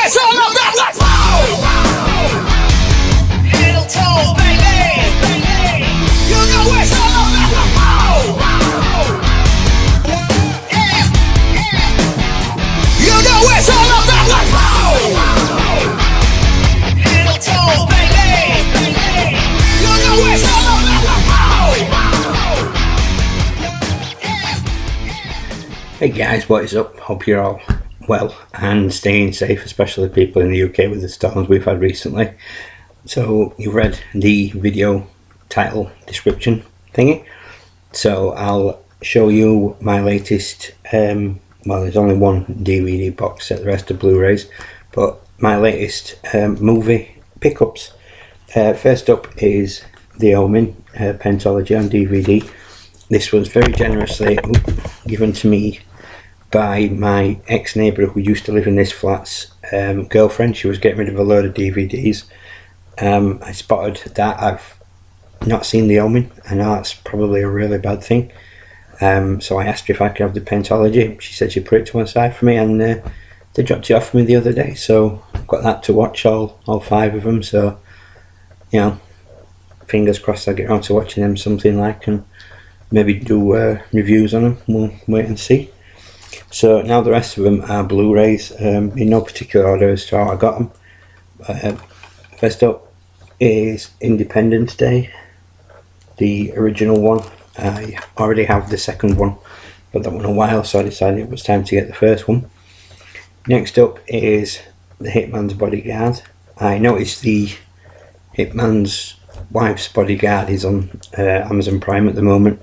it's all about, let's go! Handle toe, baby. You know it's all about, let's go! Yeah, yeah. You know it's all about, let's go! Handle toe, baby. You know it's all about, let's go! Hey guys, what is up? Hope you're all well and staying safe, especially people in the UK with the storms we've had recently. So you've read the video title description thingy, so I'll show you my latest, well, there's only one DVD box set, the rest are Blu-rays, but my latest movie pickups. First up is the Omen Pentology on DVD. This was very generously given to me by my ex-neighbour who used to live in this flat's girlfriend. She was getting rid of a load of DVDs. I spotted that I've not seen the Omen. I know that's probably a really bad thing. So I asked her if I could have the Pentology. She said she'd put it to one side for me, and they dropped it off for me the other day. So I've got that to watch, all 5 of them. So, you know, fingers crossed I get around to watching them something like, and maybe do reviews on them. We'll wait and see. So now the rest of them are Blu-rays, in no particular order as to how I got them. First up is Independence Day, the original one. I already have the second one, but that one a while, so I decided it was time to get the first one. Next up is the Hitman's Bodyguard. I noticed the Hitman's Wife's Bodyguard is on Amazon Prime at the moment,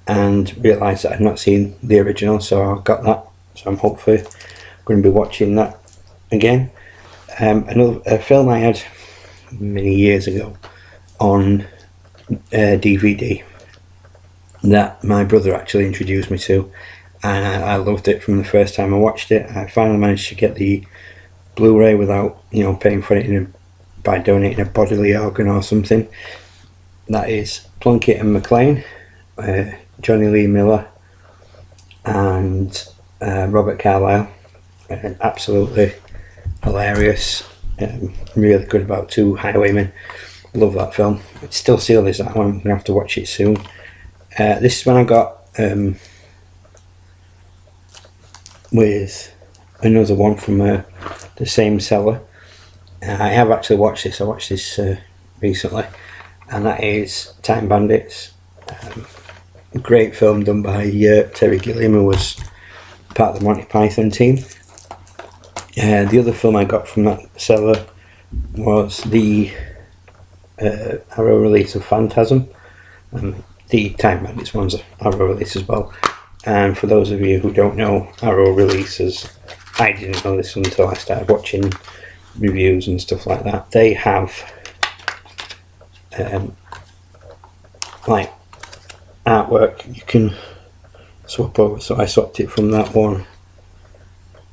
and realised that I'd not seen the original, so I got that. So I'm hopefully going to be watching that again. Another film I had many years ago on DVD that my brother actually introduced me to, and I loved it from the first time I watched it. I finally managed to get the Blu-ray without, you know, paying for it by donating a bodily organ or something. That is Plunkett and McLean, Johnny Lee Miller and Robert Carlyle. Absolutely hilarious, really good about 2 highwaymen. Love that film. It's still sealed as that one. I'm going to have to watch it soon. This is when I got with another one from the same seller. I have actually watched this. I watched this recently, and that is Time Bandits. Great film done by Terry Gilliam, who was part of the Monty Python team. The other film I got from that seller was the Arrow release of Phantasm. The Time Bandits one's Arrow release as well. And for those of you who don't know Arrow releases, I didn't know this until I started watching reviews and stuff like that. They have like artwork you can swap over, so I swapped it from that one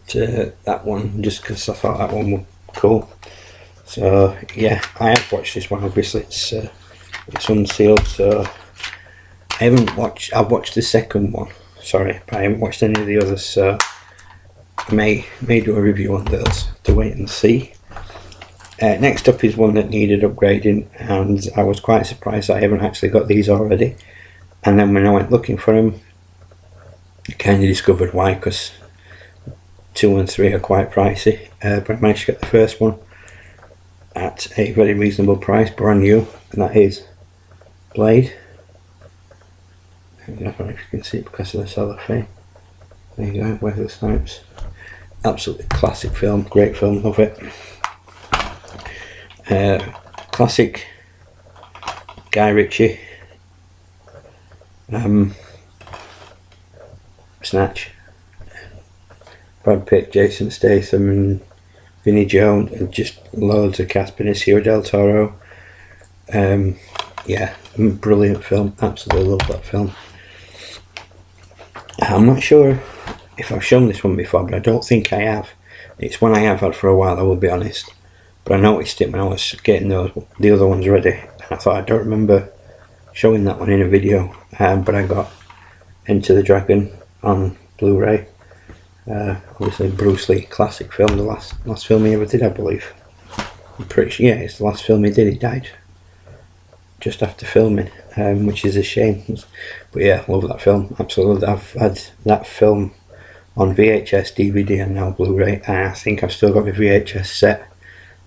to that one just because I thought that one was cool. So yeah, I have watched this one. Obviously it's unsealed, so I've watched the second one, sorry, but I haven't watched any of the others, so I may do a review on those, to wait and see. Next up is one that needed upgrading, and I was quite surprised that I haven't actually got these already. And then when I went looking for them, I kind of discovered why, because 2 and 3 are quite pricey. But I managed to get the first one at a very reasonable price, brand new, and that is Blade. I don't know if you can see it because of the cellophane. There you go, Wesley Snipes. Absolutely classic film, great film, love it. Classic Guy Ritchie. Snatch. Brad Pitt, Jason Statham and Vinnie Jones, and just loads of cast. Benicio del Toro. Yeah, brilliant film, absolutely love that film. I'm not sure if I've shown this one before, but I don't think I have. It's one I have had for a while, I will be honest. But I noticed it when I was getting the other ones ready, and I thought I don't remember showing that one in a video. But I got Enter the Dragon on Blu-ray. Obviously Bruce Lee classic film, the last film he ever did, I believe. I'm pretty sure, yeah, it's the last film he did. He died just after filming, which is a shame. But yeah, love that film, absolutely. I've had that film on VHS, DVD and now Blu-ray, and I think I've still got the VHS set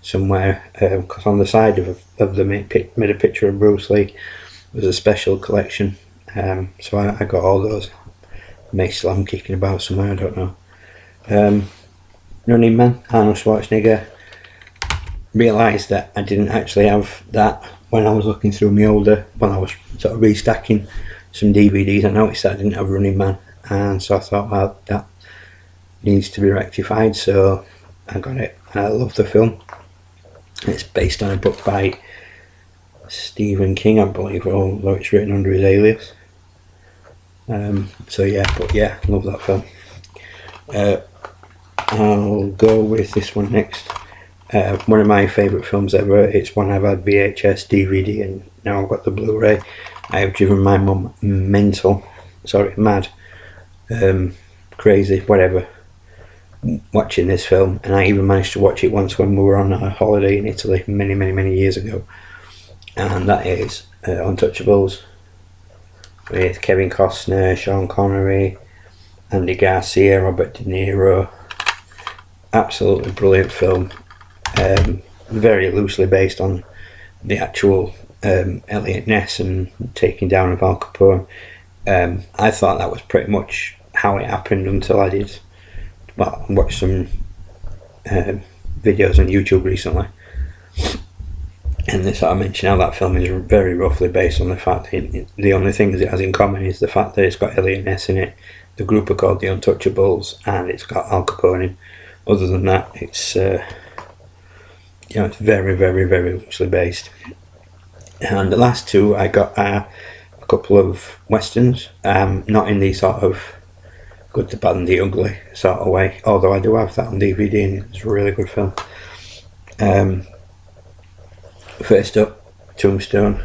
somewhere, because on the side of the made a picture of Bruce Lee. Was a special collection, so I got all those. May still have them kicking about somewhere, I don't know. Running Man, Arnold Schwarzenegger. Realised that I didn't actually have that when I was looking through my older, when I was sort of restacking some DVDs. I noticed that I didn't have Running Man, and so I thought, well, that needs to be rectified, so I got it. I love the film. It's based on a book by Stephen King, I believe, although it's written under his alias. So yeah, but yeah, love that film. I'll go with this one next. One of my favourite films ever. It's one I've had VHS, DVD, and now I've got the Blu-ray. I have driven my mum mad, crazy, whatever, watching this film, and I even managed to watch it once when we were on a holiday in Italy many years ago. And that is Untouchables, with Kevin Costner, Sean Connery, Andy Garcia, Robert De Niro. Absolutely brilliant film. Very loosely based on the actual Elliot Ness and taking down of Al Capone. I thought that was pretty much how it happened until I did watch some videos on YouTube recently. And this, I mentioned how that film is very roughly based on the fact that the only things it has in common is the fact that it's got Elliot Ness in it. The group are called the Untouchables, and it's got Al Capone in. Other than that, it's it's very loosely based. And the last two, I got a couple of westerns, not in the sort of good, the bad and the ugly sort of way, although I do have that on DVD and it's a really good film. First up, Tombstone,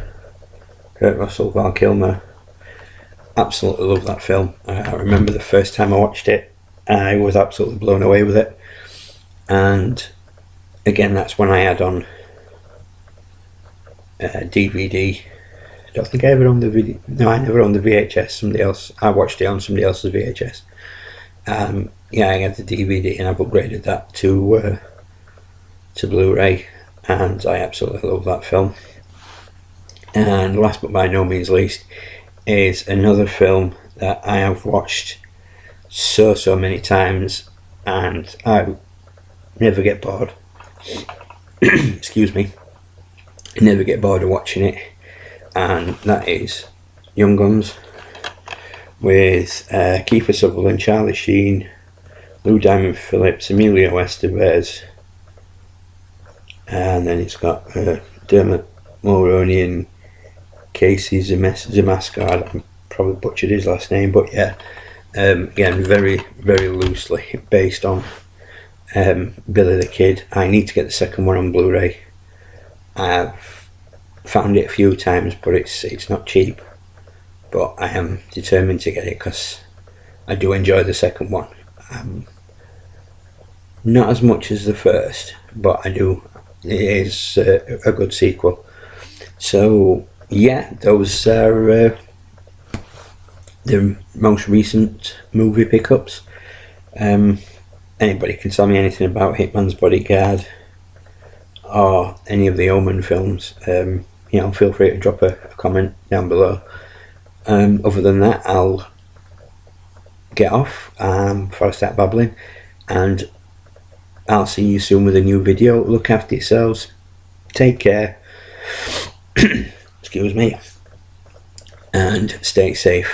Kurt Russell, Val Kilmer. Absolutely love that film. I remember the first time I watched it, I was absolutely blown away with it. And again, that's when I had on DVD. I don't think I ever owned the video. No, I never owned the VHS. Somebody else. I watched it on somebody else's VHS. Yeah, I had the DVD, and I've upgraded that to Blu-ray. And I absolutely love that film. And last but by no means least is another film that I have watched so many times, and I never get bored. Excuse me. Never get bored of watching it, and that is Young Guns, with Kiefer Sutherland, Charlie Sheen, Lou Diamond Phillips, Emilio Estevez. And then it's got Dermot Mulroney and Casey Zemeckis. I probably butchered his last name, but yeah, again, very loosely based on Billy the Kid. I need to get the second one on Blu-ray. I've found it a few times, but it's not cheap. But I am determined to get it because I do enjoy the second one. Not as much as the first, but I do. It is a good sequel. So yeah, those are the most recent movie pickups. Anybody can tell me anything about Hitman's Bodyguard or any of the Omen films. Feel free to drop a comment down below. Other than that, I'll get off before I start babbling, and I'll see you soon with a new video. Look after yourselves. Take care. Excuse me. And stay safe.